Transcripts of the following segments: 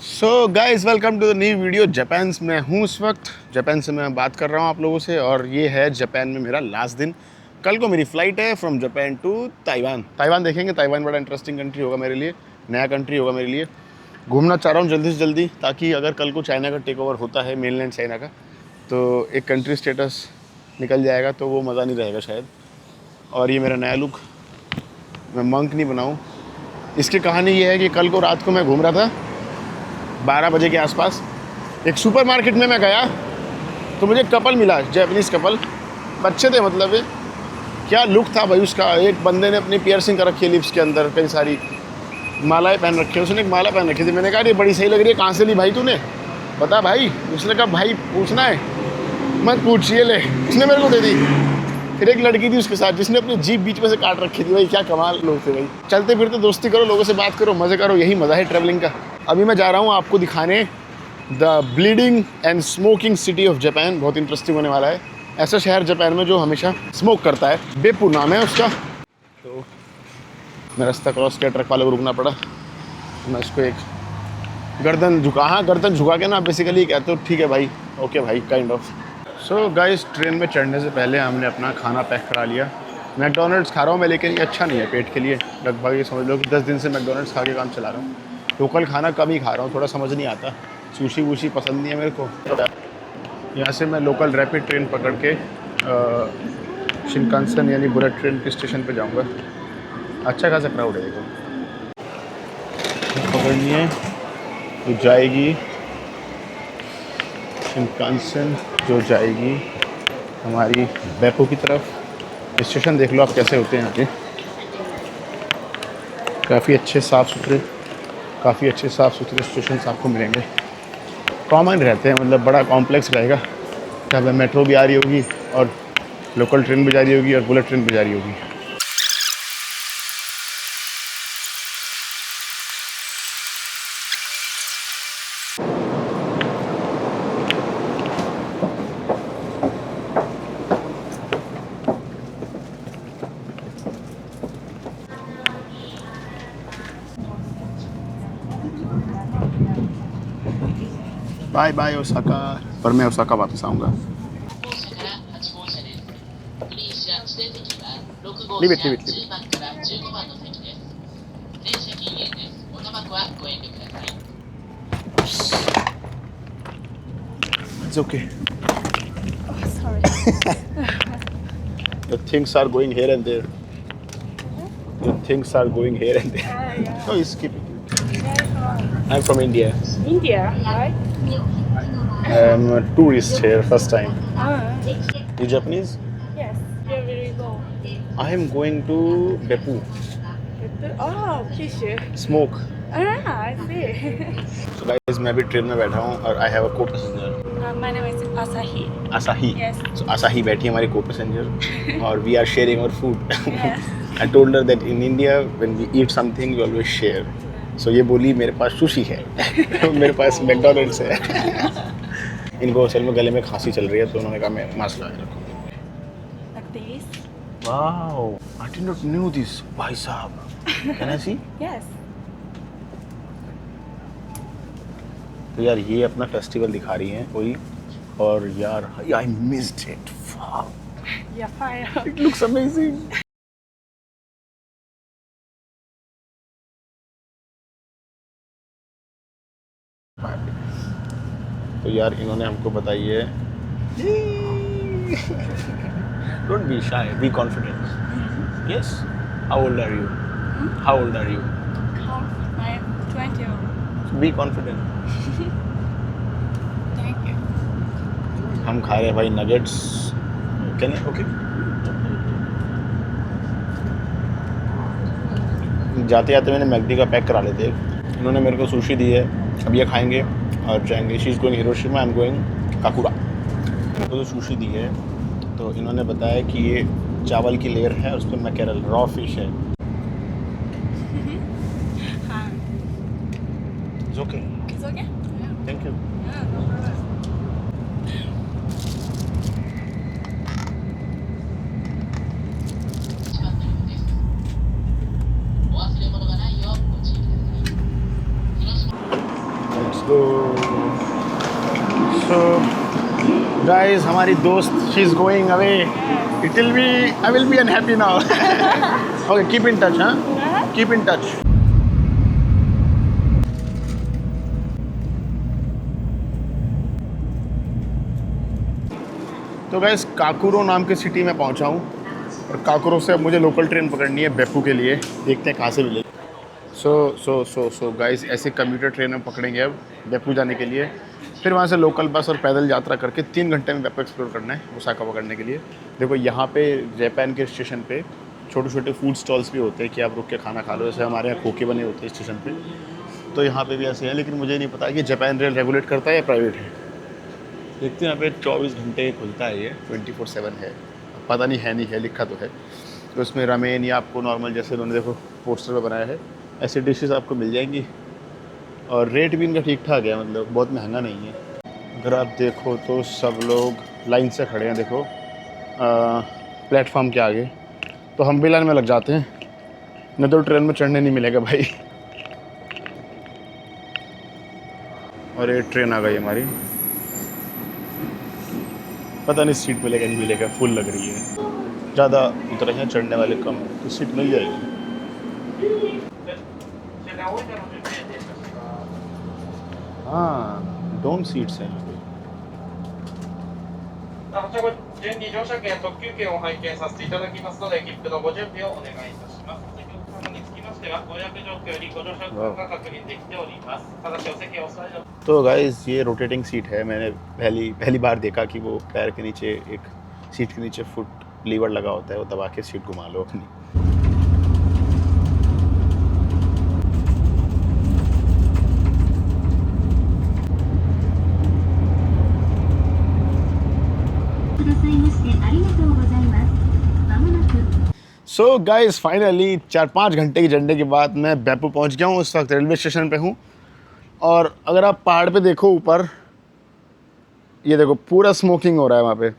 So guys welcome to the new video. Japan में हूँ इस वक्त। जापान से मैं बात कर रहा हूँ आप लोगों से, और ये है जापान में मेरा लास्ट दिन। कल को मेरी फ़्लाइट है from Japan to Taiwan. Taiwan देखेंगे। ताइवान बड़ा इंटरेस्टिंग कंट्री होगा मेरे लिए, नया कंट्री होगा मेरे लिए। घूमना चाह रहा हूँ जल्दी से जल्दी, ताकि अगर कल को चाइना का टेक ओवर होता है, मेनलैंड चाइना का, तो एक कंट्री स्टेटस निकल जाएगा, तो वो मज़ा नहीं रहेगा शायद। और ये मेरा नया लुक, मैं मंक नहीं बनाऊँ। इसकी कहानी ये है कि कल को रात को मैं घूम रहा था 12 बजे के आसपास। एक सुपरमार्केट में मैं गया तो मुझे कपल मिला, जैपनीज़ कपल। अच्छे थे, मतलब क्या लुक था भाई उसका। एक बंदे ने अपनी पियर्सिंग कर रखी है लिप्स के अंदर, कई सारी मालाएं पहन रखी है। उसने एक माला पहन रखी थी। मैंने कहा ये बड़ी सही लग रही है, कहाँ से ली भाई तूने, बता भाई। उसने कहा भाई पूछना है मत पूछिए, ले। उसने मेरे को दे दी। फिर एक लड़की थी उसके साथ जिसने अपनी जीभ बीच में से काट रखी थी। भाई क्या कमाल लोग थे भाई। चलते फिरते दोस्ती करो, लोगों से बात करो, मज़े करो, यही मज़ा है ट्रैवलिंग का। अभी मैं जा रहा हूँ आपको दिखाने the bleeding and smoking city of Japan. बहुत इंटरेस्टिंग होने वाला है। ऐसा शहर जापान में जो हमेशा स्मोक करता है। बेपू नाम है उसका। तो मैं रास्ता क्रॉस किया, ट्रक वाले को रुकना पड़ा। मैं उसको एक गर्दन झुका, हाँ गर्दन झुका के ना बेसिकली कहते हो ठीक है भाई, ओके भाई, kind of. So guys, train में चढ़ने से पहले हमने अपना खाना पैक करा लिया। मैकडोनल्ड्स खा रहा हूँ मैं, लेकिन ये अच्छा नहीं है पेट के लिए। लगभग ये समझ लो कि 10 दिन से मैकडोनल्ड्स खा के काम चला रहा हूँ। लोकल खाना कम ही खा रहा हूँ, थोड़ा समझ नहीं आता। सुशी वूशी पसंद नहीं है मेरे को। यहाँ से मैं लोकल रैपिड ट्रेन पकड़ के शिनकानसेन यानी बुलेट ट्रेन के स्टेशन पे जाऊँगा। अच्छा खासा क्राउड है देखो। पकड़नी है तो जाएगी शिनकानसेन, जो जाएगी हमारी बेपू की तरफ। स्टेशन देख लो आप कैसे होते हैं यहाँ के। काफ़ी अच्छे साफ़ सुथरे स्टेशन आपको मिलेंगे। कॉमन रहते हैं, मतलब बड़ा कॉम्प्लेक्स रहेगा। जहाँ पे मेट्रो भी आ रही होगी और लोकल ट्रेन भी जा रही होगी और बुलेट ट्रेन भी जा रही होगी। Bye bye Osaka. पर मैं ओसाका वापस आऊँगा। Leave it, leave it, leave it. It's okay. Oh, sorry. The things are going here and there. The things are going here and there. Yeah. No, you skip it. Yeah, I'm from India. India, right? I'm a tourist here, first time. You Japanese? Yes. Where will you go? I am going to Beppu. Oh, Kyushu. Smoke. Ah, I see. So guys, मैं भी train में बैठा हूँ और I have a co-passenger. My name is Asahi. Asahi. Yes. So Asahi बैठी है हमारी co-passenger और we are sharing our food. Yes. I told her that in India when we eat something we always share. So ये बोली मेरे पास sushi है, मेरे पास McDonald's है। इनको असल में गले में खांसी चल रही है, तो उन्होंने कहा मैं मास्क लगा के रखूँगी। Like this? Wow, I did not knew this, भाई साहब। Can I see? Yes. तो यार ये अपना फेस्टिवल दिखा रही हैं कोई, और यार I missed it. Wow. You're fine. It looks amazing. तो यार इन्होंने हमको बताई है don't be shy, be confident. Yes, how old are you? How old are you? I'm 20. Be confident. Thank you. हम खा रहे हैं भाई नगेट्स। Can okay. जाते जाते मैंने मैकडी का पैक करा लेते। इन्होंने मेरे को सुशी दी है, अब ये खाएंगे और जाएंगे। She is going Hiroshima, I am going Kokura. मेरे को तो सुशी दी है, तो इन्होंने बताया कि ये चावल की लेयर है, उस पर मैकेरल रॉ फिश है। Hi. It's okay, It's okay? Thank you. Yeah, no problem. go. So guys, हमारी दोस्त she is going away. It will be I will be unhappy now. Okay, keep in touch, huh? Keep in touch. तो guys काकुरो नाम के city में पहुंचा हूँ और काकुरो से अब मुझे लोकल ट्रेन पकड़नी है बेपू के लिए। देखते हैं कहाँ से मिलेगी। सो गाइस ऐसे कम्यूटर ट्रेन में पकड़ेंगे अब बेपू जाने के लिए। फिर वहाँ से लोकल बस और पैदल यात्रा करके 3 घंटे में बेपू एक्सप्लोर करना है ओसाका पकड़ने के लिए। देखो यहाँ पे जापान के स्टेशन पे छोटे छोटे फूड स्टॉल्स भी होते हैं कि आप रुक के खाना खा लो। जैसे हमारे यहाँ खोखे बने होते हैं स्टेशन पे, तो यहाँ पे भी ऐसे हैं। लेकिन मुझे नहीं पता कि जापान रेल रेगुलेट करता है या प्राइवेट है। देखते हैं यहाँ पे 24 घंटे खुलता है, ये 24/7 है। पता नहीं है, नहीं है, लिखा तो है। तो इसमें रामेन या आपको नॉर्मल जैसे उन्होंने देखो पोस्टर पे बनाया है ऐसे डिशेस आपको मिल जाएंगी और रेट भी इनका ठीक ठाक है, मतलब बहुत महंगा नहीं है। अगर आप देखो तो सब लोग लाइन से खड़े हैं, देखो प्लेटफॉर्म के आगे। तो हम भी लाइन में लग जाते हैं, नहीं तो ट्रेन में चढ़ने नहीं मिलेगा भाई। और ये ट्रेन आ गई हमारी, पता नहीं सीट मिलेगा नहीं मिलेगा, फुल लग रही है। ज़्यादा उतरे हैं, चढ़ने वाले कम, तो सीट मिल जाएगी। हाँ, डोम सीट्स हैं। ご順に乗車券、特急券を拝見させていただきますので、切符のご準備をお願いいたします。お席お様につきましては、ご予約状況よりご乗車券が確認できております。ただしお席をお座りの तो गाइस ये रोटेटिंग सीट है। मैंने पहली बार देखा कि वो पैर के नीचे एक सीट के नीचे फुट लीवर लगा होता है, वो दबा के सीट घुमा लो अपनी। सो गाइस फाइनली 4-5 घंटे की जर्नी के बाद मैं बेपू पहुंच गया हूँ। इस वक्त रेलवे स्टेशन पे हूँ और अगर आप पहाड़ पे देखो ऊपर, ये देखो पूरा स्मोकिंग हो रहा है वहाँ पे।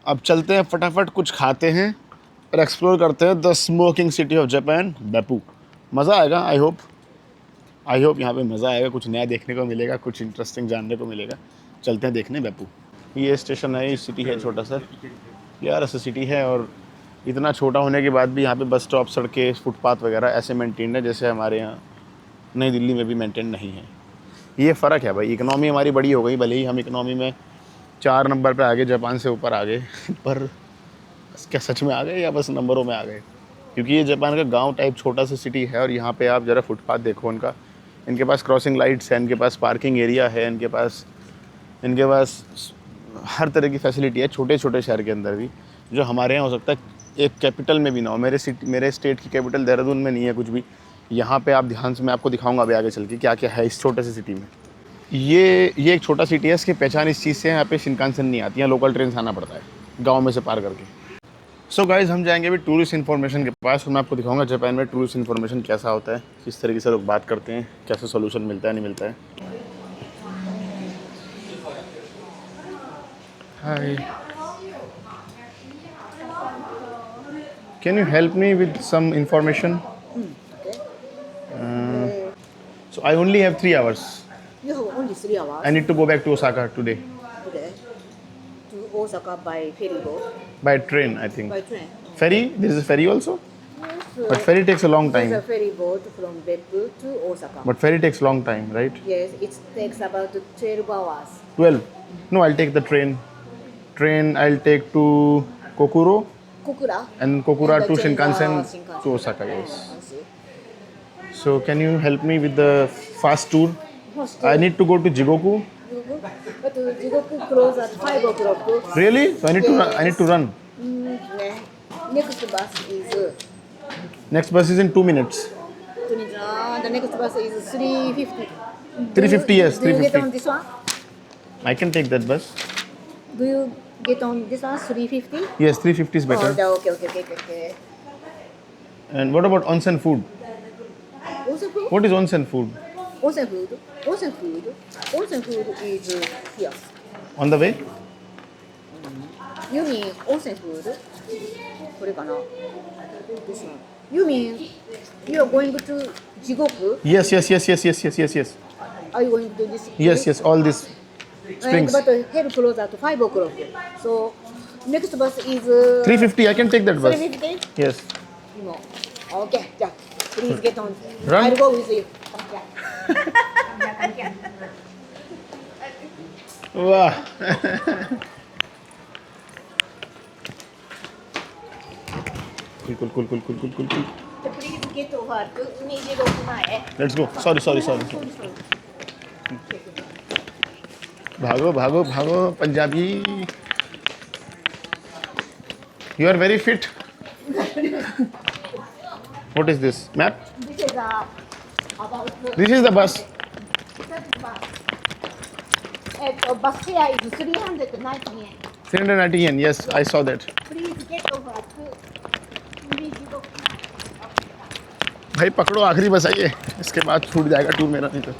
अब चलते हैं फटाफट, कुछ खाते हैं और एक्सप्लोर करते हैं the smoking city of Japan Beppu. मज़ा आएगा, आई होप यहाँ पे मज़ा आएगा, कुछ नया देखने को मिलेगा, कुछ इंटरेस्टिंग जानने को मिलेगा। चलते हैं देखने बेपू। ये स्टेशन है, ये सिटी है छोटा सा यार, ऐसा सिटी है और इतना छोटा होने के बाद भी यहाँ पे बस स्टॉप, सड़कें, फुटपाथ वगैरह ऐसे मेंटेन है जैसे हमारे यहाँ नई दिल्ली में भी मेंटेन नहीं है। ये फ़र्क है भाई। इकनॉमी हमारी बड़ी हो गई, भले ही हम इकनॉमी में 4 नंबर पे आ गए, जापान से ऊपर आ गए पर क्या सच में आ गए या बस नंबरों में आ गए? क्योंकि ये जापान का गांव टाइप छोटा सा सिटी है और यहाँ पे आप ज़रा फुटपाथ देखो उनका। इनके पास क्रॉसिंग लाइट्स हैं, इनके पास पार्किंग एरिया है, इनके पास हर तरह की फैसिलिटी है छोटे छोटे शहर के अंदर भी, जो हमारे यहाँ हो सकता है एक कैपिटल में भी ना हो। मेरे स्टेट की कैपिटल देहरादून में नहीं है कुछ भी। यहाँ पे आप ध्यान से, मैं आपको दिखाऊंगा अभी आगे चल के क्या क्या है इस छोटे से सिटी में। ये एक छोटा सिटी है, इसकी पहचान इस चीज़ से है यहाँ पे शिनकानसेन नहीं आती है, लोकल ट्रेन से आना पड़ता है गाँव में से पार करके। सो गाइज हम जाएंगे अभी टूरिस्ट इन्फॉर्मेशन के पास और मैं आपको दिखाऊंगा जापान में टूरिस्ट इन्फॉर्मेशन कैसा होता है, किस तरीके से लोग बात करते हैं, कैसे सोल्यूशन मिलता है नहीं मिलता है। हाय, can you help me with some information? So I only have 3 hours. You have only 3 hours I need to go back to Osaka today today to Osaka by ferry boat, by train, I think. by train. Ferry? There is a ferry also? But ferry takes a long There's a time. ferry boat from Beppu to Osaka. But ferry takes long time, right? Yes, it takes about 12 hours. 12. No, I'll take the train. I'll take to Kokuro Kokura. and Kokura And to the train, Shinkansen Shinkansen. to Osaka, yes. I see. So can you help me with the fast tour? First, I need to go to Jigoku. but Jigoku close at 5 o'clock. Really? So I need to run. Next bus is Next bus is in 2 minutes. the next bus is 3:50. 3:50, yes, Do you get 3:50. on this one? I can take that bus. Do you get on this one 3:50? Yes, 3:50 is better. Oh, okay. And what about onsen food? Onsen food? What is onsen food? Onsen food? Onsen food is here. On the way? You mean onsen food? これかな This one. You mean you are going to Jigoku? Yes. Are you going to this? Yes, yes, all these springs. But hell close at 5 o'clock. So next bus is 350, I can take that bus. 350? Yes. No. Okay, yeah. Please get on. Run. I'll go with you. वाह cool, cool, cool, cool, cool, cool, cool. Please get over to 26 前. Let's go. Sorry. भागो भागो भागो Punjabi. You are very fit. What is this? Map? This is about This is the bus. bus fare is 390 yen. 390 yen. Yes, I saw that. Please get over to 26 भाई पकड़ो आखिरी बस आई है. इसके बाद छूट जाएगा टूर मेरा नहीं तो.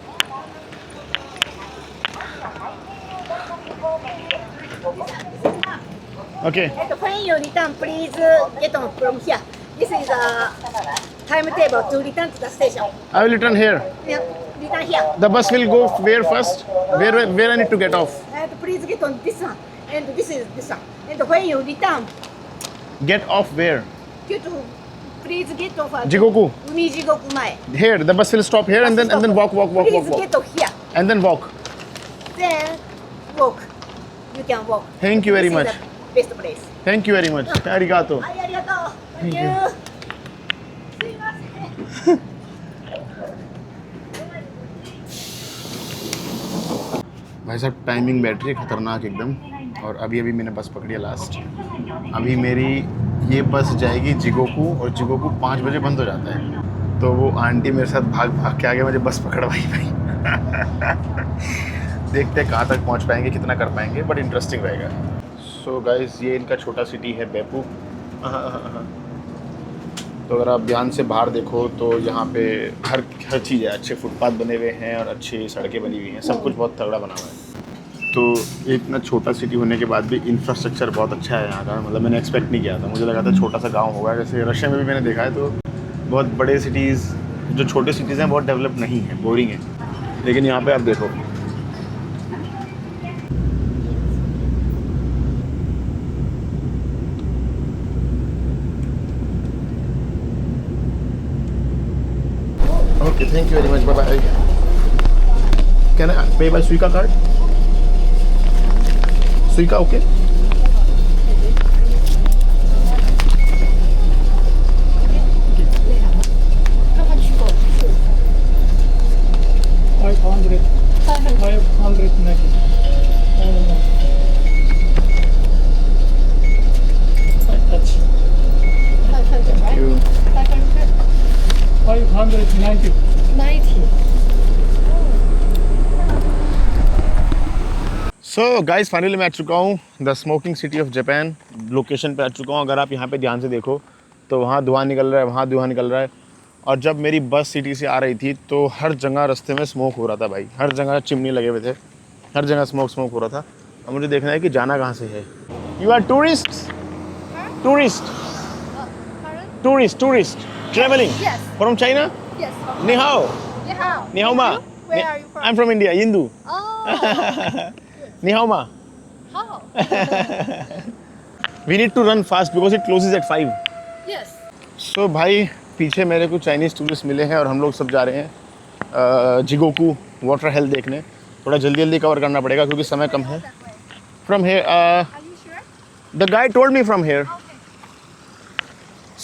Okay. When you return, please get on from here. This is a timetable to return to the station. I will return here. Yeah, return here. The bus will go where first? Where I need to get off? And please get on this one. And this is this one. And when you return, Get off where? please get off at Jigoku. Umijigoku Mae. Here. The bus will stop here and then walk. Please get off here. And then walk. Then walk. You can walk. Thank you very This is much. the best place. Thank you very much. Arigato. はい、ありがとう。Thank you. すいません。 भाई साहब timing battery खतरनाक एकदम. और अभी मैंने बस पकड़ी है लास्ट. अभी मेरी ये बस जाएगी जिगोकू और जिगोकू 5 बजे बंद हो जाता है. तो वो आंटी मेरे साथ भाग के आगे मुझे बस पकड़वाई भाई. देखते हैं कहाँ तक पहुँच पाएंगे, कितना कर पाएंगे, बट इंटरेस्टिंग रहेगा. सो गाइस ये इनका छोटा सिटी है बेपू. तो अगर आप ध्यान से बाहर देखो तो यहाँ पे हर चीज़ है. अच्छे फुटपाथ बने हुए हैं और अच्छी सड़कें बनी हुई हैं. सब कुछ बहुत तगड़ा बना हुआ है. तो इतना छोटा सिटी होने के बाद भी इंफ्रास्ट्रक्चर बहुत अच्छा है यहाँ का. मतलब मैंने एक्सपेक्ट नहीं किया था. मुझे लगा था छोटा सा गांव होगा. जैसे रशिया में भी मैंने देखा है तो बहुत बड़े सिटीज़, जो छोटे सिटीज़ हैं बहुत डेवलप नहीं है, बोरिंग है. लेकिन यहाँ पे आप देखो. Okay, thank you very much. Bye bye. Can I pay by Suica card? Suica, okay? Thank you. 590. 90. So guys finally मैं आ चुका हूँ the smoking city of Japan. Location पे आ चुका हूँ. अगर आप यहाँ पे ध्यान से देखो तो वहाँ धुआं निकल रहा है, वहाँ धुआं निकल रहा है. और जब मेरी बस सिटी से आ रही थी तो हर जगह रास्ते में स्मोक हो रहा था भाई. हर जगह चिमनी लगे हुए थे. हर जगह स्मोक हो रहा था. अब मुझे देखना है कि जाना कहाँ से है. You are tourist travelling Yes. From China. Yes. Ni hao. Yeah. Ni hao ma. Where are you from? I'm from India, Hindu. Oh. Ni hao ma. How? We need to run fast because it closes at 5. Yes. So भाई पीछे मेरे कुछ Chinese tourist मिले हैं और हम लोग सब जा रहे हैं जिगोकू वाटर हेल देखने. थोड़ा जल्दी कवर करना पड़ेगा क्योंकि समय कम है. From here Are you sure? The guide told me from here.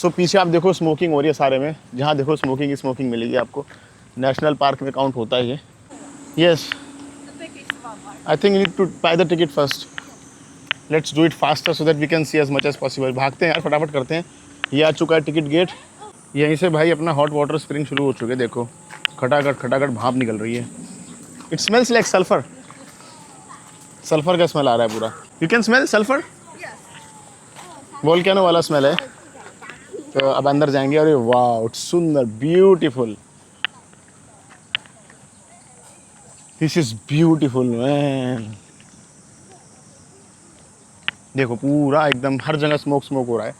So पीछे आप देखो स्मोकिंग हो रही है सारे में. जहाँ देखो स्मोकिंग मिलेगी आपको. नेशनल पार्क में काउंट होता है ये. Yes The ticket is 1 mark. I think you need to buy the ticket first. Let's do it faster so that we can see as much as possible. भागते हैं यार, फटाफट करते हैं. ये आ चुका है टिकट गेट. यहीं से भाई अपना हॉट वाटर स्प्रिंग शुरू हो चुके हैं. देखो खटाखट भाप निकल रही है. It smells like sulphur. Sulphur का स्मेल आ रहा है पूरा. You can smell sulphur. Volcano वाला स्मेल है. तो अब अंदर जाएंगे और वाह इट्स सुंदर beautiful. This is beautiful man. देखो पूरा एकदम हर जगह स्मोक हो रहा है.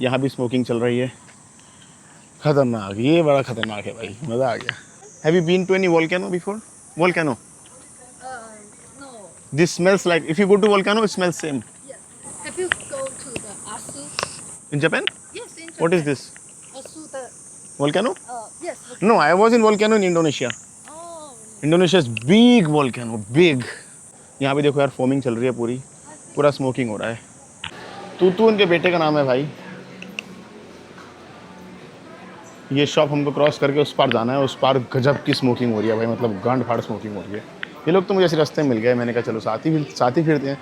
यहाँ भी स्मोकिंग चल रही है. खतरनाक, ये बड़ा खतरनाक है भाई. मज़ा आ गया. Have you been to any volcano before? volcano? No. This smells like, if you go to volcano, it smells same. Yes. Have you go to the Asu? In Japan? Yes, in Japan. What is this? Asu, the Volcano? yes. No, I was in volcano in Indonesia. Oh. Indonesia is big volcano, big. यहाँ पे देखो यार foaming चल रही है पूरा smoking हो रहा है। तूतू उनके बेटे का नाम है भाई। ये शॉप हमको क्रॉस करके उस पार जाना है, उस पार गजब की स्मोकिंग हो रही है भाई, मतलब गांड फाड़ स्मोकिंग हो रही है। ये लोग तो मुझे ऐसे रास्ते में मिल गए, मैंने कहा चलो साथ ही फिरते हैं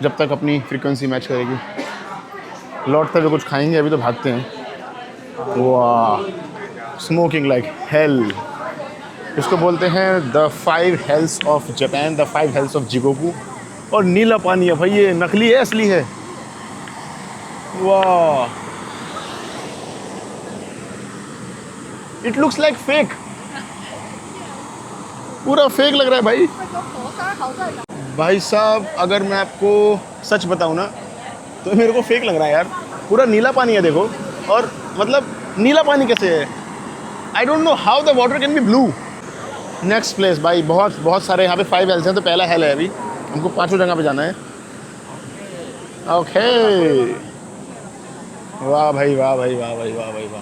जब तक अपनी फ्रीक्वेंसी मैच करेगी। लौटते हुए कुछ खाएंगे, अभी तो भागते हैं। वाह, स्मोकिंग लाइक हेल। इसको बोलते हैं the 5 hells of Japan, the 5 hells of Jigoku. और नीला पानी है भाई, ये नकली है असली है? वाह, इट लुक्स लाइक फेक, पूरा फेक लग रहा है भाई। भाई साहब अगर मैं आपको सच बताऊं ना तो मेरे को फेक लग रहा है यार। पूरा नीला पानी है देखो, और मतलब नीला पानी कैसे है? I don't know how the water can be blue. Next place भाई, बहुत सारे यहाँ पे 5 हेल्स हैं, तो पहला हेल है अभी, हमको 5 जगह पे जाना है। ओके, वाह भाई वाह भाई वाह भाई वाह भाई वाह।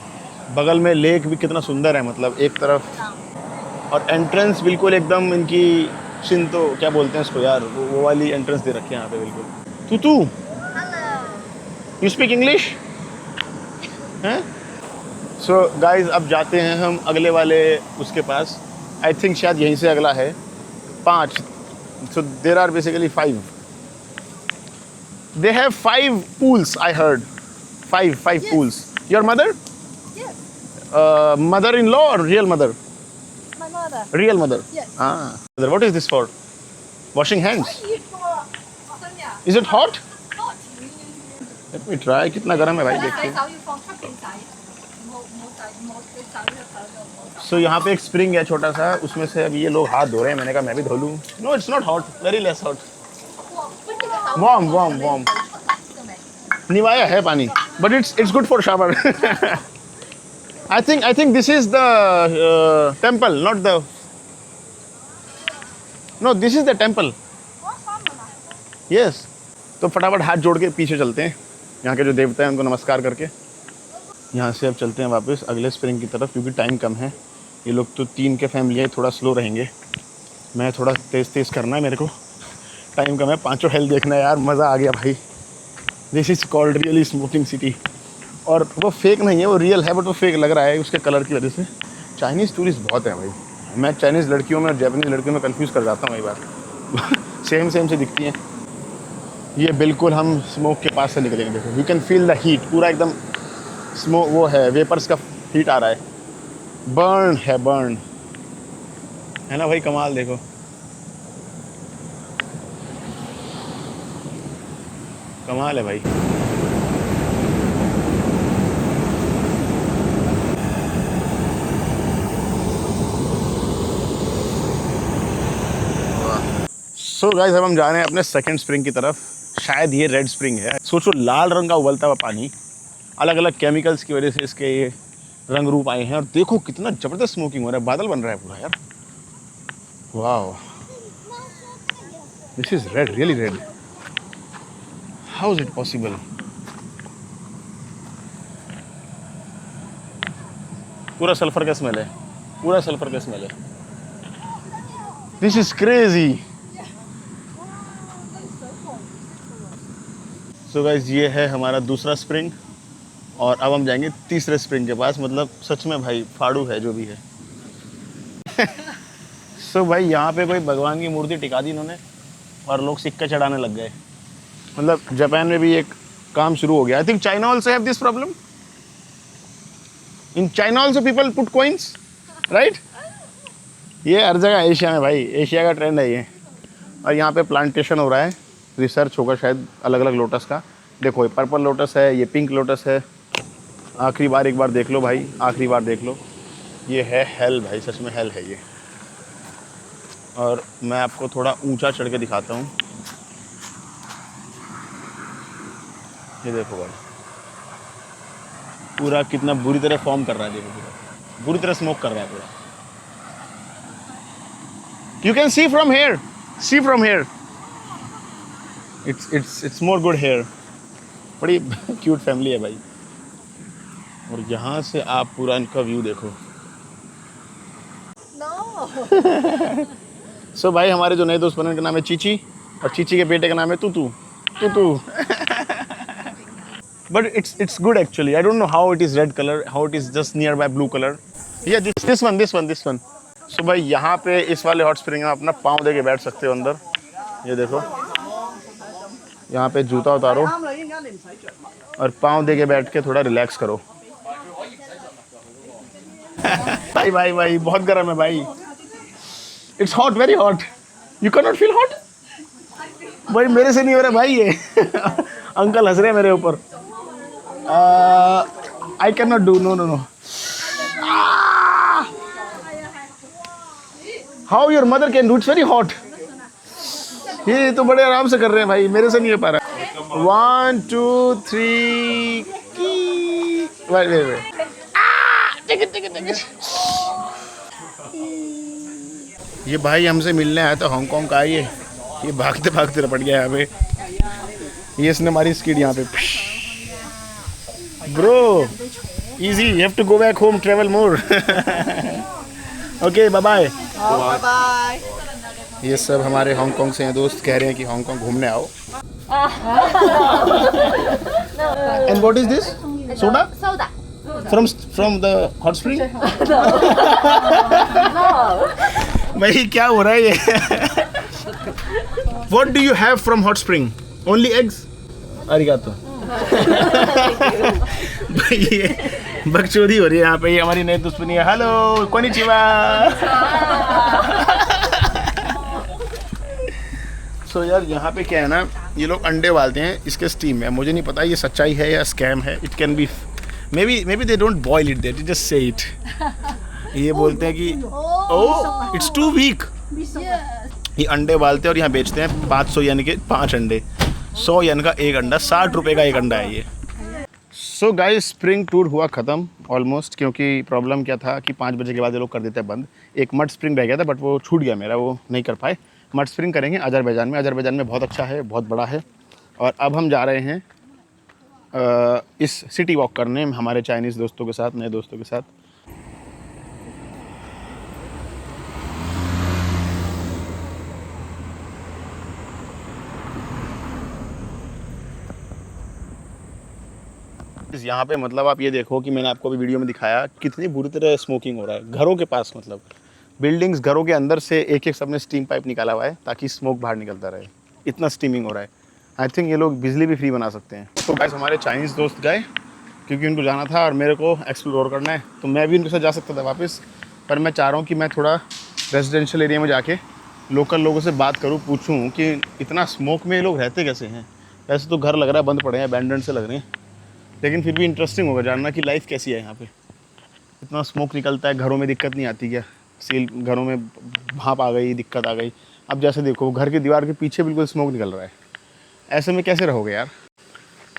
बगल में लेक भी कितना सुंदर है, मतलब एक तरफ, और एंट्रेंस बिल्कुल एकदम इनकी शिंतो क्या बोलते हैं इसको यार, वो वाली एंट्रेंस दे रखी है यहाँ पे बिल्कुल। तू यू स्पीक इंग्लिश हैं? सो गाइज अब जाते हैं हम अगले वाले उसके पास। आई थिंक शायद यहीं से अगला है 5। So there are basically 5। They have 5 pools I heard. 5 Yes. pools। Your mother? Yes. Mother in law or real mother? My mother. Real mother? Yes. Ah. What is this for? Washing hands? Sonia. Is it hot? Hot. Let me try. कितना गर्म है भाई देखते हैं। So यहाँ पे एक spring है छोटा सा, उसमें से अभी ये लोग हाथ धो रहे हैं। मैंने कहा मैं भी धो लूँ। No, it's not hot. Very less hot. Warm. निवाया है पानी, but it's good for shower. I think this is the temple, not the. No, this is the temple. Yes. तो फटाफट हाथ जोड़ के पीछे चलते हैं, यहाँ के जो देवता हैं उनको नमस्कार करके। यहाँ से अब चलते हैं वापस अगले स्प्रिंग की तरफ, क्योंकि टाइम कम है। ये लोग तो 3 के फैमिली है, थोड़ा स्लो रहेंगे। मैं थोड़ा तेज़ करना है, मेरे को टाइम कम है। 5 हेल देखना है यार, मज़ा आ गया भाई। This is called really smoking city. और वो फेक नहीं है, वो रियल है, बट वो फेक लग रहा है उसके कलर की वजह से। चाइनीज़ टूरिस्ट बहुत हैं भाई। मैं चाइनीज़ लड़कियों में और जापानीज़ लड़कियों में कंफ्यूज कर जाता हूँ कई बार। सेम से दिखती हैं। ये बिल्कुल हम स्मोक के पास से निकलेंगे, देखो you can feel the heat, पूरा एकदम स्मोक वो है, वेपर्स का हीट आ रहा है। बर्न है ना भाई, कमाल देखो। कमाल है भाई। सो गाइस अब हम जा रहे हैं अपने सेकंड स्प्रिंग की तरफ। शायद ये रेड स्प्रिंग है। सोचो, लाल रंग का उबलता हुआ पानी, अलग अलग केमिकल्स की वजह से इसके ये रंग रूप आए हैं। और देखो कितना ज़बरदस्त स्मोकिंग हो रहा है, बादल बन रहा है पूरा यार। वाह, this is red, really red. How is it possible? पूरा सल्फर का स्मेल है, पूरा सल्फर का स्मेल है। This is crazy. So guys ये है हमारा दूसरा स्प्रिंग, और अब हम जाएंगे तीसरे स्प्रिंग के पास। मतलब सच में भाई फाड़ू है जो भी है। सो भाई यहाँ पे कोई भगवान की मूर्ति टिका दी इन्होंने, और लोग सिक्के चढ़ाने लग गए। मतलब जापान में भी एक काम शुरू हो गया। I think China also have this problem. In China also people put coins, right? ये हर जगह एशिया में भाई, एशिया का ट्रेंड है ये। और यहाँ पे प्लांटेशन हो रहा है, रिसर्च होगा शायद अलग अलग लोटस का। देखो ये पर्पल लोटस है, ये पिंक लोटस है। आखिरी बार एक बार देख लो भाई, आखिरी बार देख लो। ये है हेल भाई, सच में हेल है ये। और मैं आपको थोड़ा ऊंचा चढ़ के दिखाता हूँ। ये देखो भाई, पूरा कितना बुरी तरह फॉर्म कर रहा है। देखो पूरा बुरी तरह स्मोक कर रहा है पूरा। You can see from here. See from here. It's more good here. बड़ी क्यूट फैमिली है भाई. और यहाँ से आप पूरा इनका व्यू देखो. No. सो भाई हमारे जो नए दोस्त बने उनका नाम है चीची और चीची के बेटे का नाम है तूतू. तूतू. But it's good actually. I don't know how it is red color, how it is just nearby blue color. Yeah, this one. So भाई यहाँ पे इस वाले हॉट स्प्रिंग में अपना पाँव दे के बैठ सकते हो अंदर. ये देखो. यहाँ पे जूता उतारो और पाँव दे के बैठ के थोड़ा रिलैक्स करो. भाई बहुत गर्म है भाई. It's hot, very hot. You cannot feel hot? भाई मेरे से नहीं हो रहा भाई ये. अंकल हंस रहे हैं मेरे ऊपर. I cannot do. No. How your mother can do? It's very hot. ये तो बड़े आराम से कर रहे हैं भाई, मेरे से नहीं हो पा रहा. 1 2 3 wait. Take it. ये भाई हमसे मिलने आया था हांगकांग का. ये भागते भागते रपट गया यहाँ पे. ये इसने हमारी स्किड यहाँ पे. Bro easy, you have to go back home, travel more. Okay bye. ये सब हमारे हांगकांग से हैं दोस्त, कह रहे हैं कि हांगकांग घूमने आओ. And what is this? Soda? Soda. From the hot spring. भाई क्या हो रहा है ये? What do you have from hot spring? Only eggs? अरिगातो. भाई ये बकचोदी हो रही है यहाँ पे. ये हमारी नई दुश्मनी है. Hello konnichiwa. सो यार यहाँ पे क्या है ना, ये लोग अंडे उबालते हैं इसके स्टीम में. मुझे नहीं पता ये सच्चाई है या स्कैम है. It can be maybe they don't boil it, they just say it. ये बोलते हैं कि ओह इट्स टू वीक. ये अंडे उबालते हैं और यहाँ बेचते हैं 500 यानी कि 5 अंडे. 100 यानी का एक अंडा. 60 रुपये का एक अंडा है ये. सो गाइस स्प्रिंग टूर हुआ ख़त्म ऑलमोस्ट, क्योंकि प्रॉब्लम क्या था कि 5 बजे के बाद ये लोग कर देते हैं बंद. एक मड स्प्रिंग रह गया था बट वो छूट गया मेरा, वो नहीं कर पाए. मड स्प्रिंग करेंगे अजरबैजान में बहुत अच्छा है, बहुत बड़ा है. और अब हम जा रहे हैं इस सिटी वॉक करने हमारे चाइनीज़ दोस्तों के साथ, नए दोस्तों के साथ. यहाँ पे मतलब आप ये देखो कि मैंने आपको अभी वीडियो में दिखाया कितनी बुरी तरह स्मोकिंग हो रहा है घरों के पास. मतलब बिल्डिंग्स, घरों के अंदर से एक सबने स्टीम पाइप निकाला हुआ है ताकि स्मोक बाहर निकलता रहे. इतना स्टीमिंग हो रहा है. आई थिंक ये लोग बिजली भी फ्री बना सकते हैं. तो गाइस हमारे चाइनीज़ दोस्त गए क्योंकि उनको जाना था और मेरे को एक्सप्लोर करना है, तो मैं भी उनके साथ जा सकता था वापस. पर मैं चाह रहा हूँ कि मैं थोड़ा रेजिडेंशियल एरिया में जाके लोकल लोगों से बात करूँ, पूछूँ कि इतना स्मोक में ये लोग रहते कैसे हैं. वैसे तो घर लग रहा है बंद पड़े हैं, अबैंडन से लग रहे हैं, लेकिन फिर भी इंटरेस्टिंग होगा जानना कि लाइफ कैसी है यहाँ पे. इतना स्मोक निकलता है. घरों में दिक्कत नहीं आती क्या? सील घरों में भाप आ गई, दिक्कत आ गई. अब जैसे देखो घर की दीवार के पीछे बिल्कुल स्मोक निकल रहा है. ऐसे में कैसे रहोगे यार?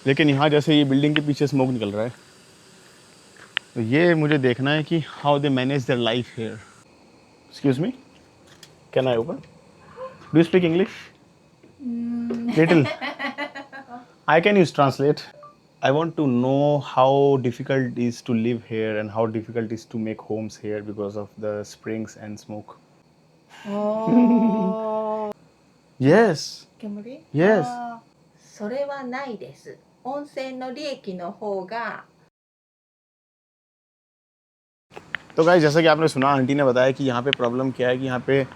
लेकिन यहाँ जैसे ये बिल्डिंग के पीछे स्मोक निकल रहा है, तो ये मुझे देखना है कि how they manage their life here. Excuse me, can I open? Do you speak English? Little. I can use translate. I want to know how difficult it is to live here and how difficult it is to make homes here because of the springs and smoke. Oh. Yes. 煙 Yes. それはないです。温泉の利益の方が तो guys जैसा कि आपने सुना, aunty ने बताया कि यहाँ पे प्रॉब्लम क्या है कि यहाँ पे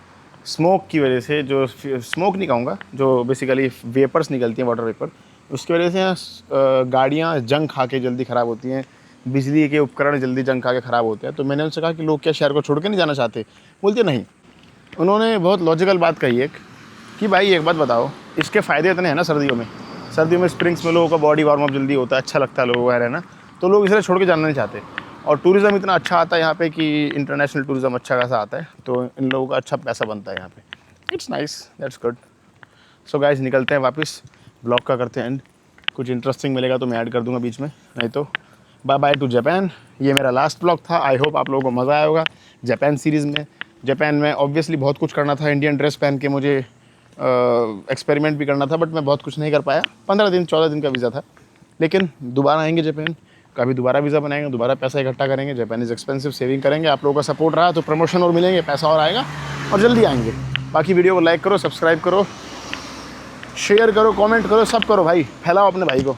स्मोक की वजह से, जो स्मोक नहीं कहूँगा, जो बेसिकली वेपर्स निकलती हैं, वाटर वेपर, उसकी वजह से गाड़ियाँ जंग खा के जल्दी ख़राब होती हैं. बिजली के उपकरण जल्दी जंग खा के ख़राब होते हैं. तो मैंने उनसे कहा कि लोग क्या शहर को छोड़ के नहीं जाना चाहते? बोलते नहीं. उन्होंने बहुत लॉजिकल बात कही एक कि भाई एक बात बताओ, इसके फ़ायदे इतने हैं ना सर्दियों में स्प्रिंग्स में लोगों का बॉडी वार्म अप जल्दी होता है, अच्छा लगता है लोगों को रहना, तो लोग इसे छोड़ के जाना नहीं चाहते. और टूरिज़्म इतना अच्छा आता है यहाँ पे कि इंटरनेशनल टूरिज़्म अच्छा खासा आता है, तो इन लोगों का अच्छा पैसा बनता है यहाँ पे. It's nice, that's good. So guys निकलते हैं वापस, ब्लॉग का करते हैं एंड. कुछ इंटरेस्टिंग मिलेगा तो मैं ऐड कर दूंगा बीच में, नहीं तो बाय बाय टू जापान. ये मेरा लास्ट ब्लॉग था. आई होप आप लोगों को मज़ा आया होगा जापान सीरीज़ में. जापान में ऑब्वियसली बहुत कुछ करना था, इंडियन ड्रेस पहन के मुझे एक्सपेरिमेंट भी करना था, बट मैं बहुत कुछ नहीं कर पाया। 15 दिन 14 दिन का वीज़ा था, लेकिन दोबारा आएंगे जापान, कभी दोबारा वीज़ा बनाएंगे, दोबारा पैसा इकट्ठा करेंगे। जापान इज़ एक्सपेंसिव, सेविंग करेंगे। आप लोगों का सपोर्ट रहा तो प्रमोशन और मिलेंगे, पैसा और आएगा और जल्दी आएंगे। बाकी वीडियो को लाइक करो, सब्सक्राइब करो, शेयर करो, कमेंट करो, सब करो भाई, फैलाओ अपने भाई को।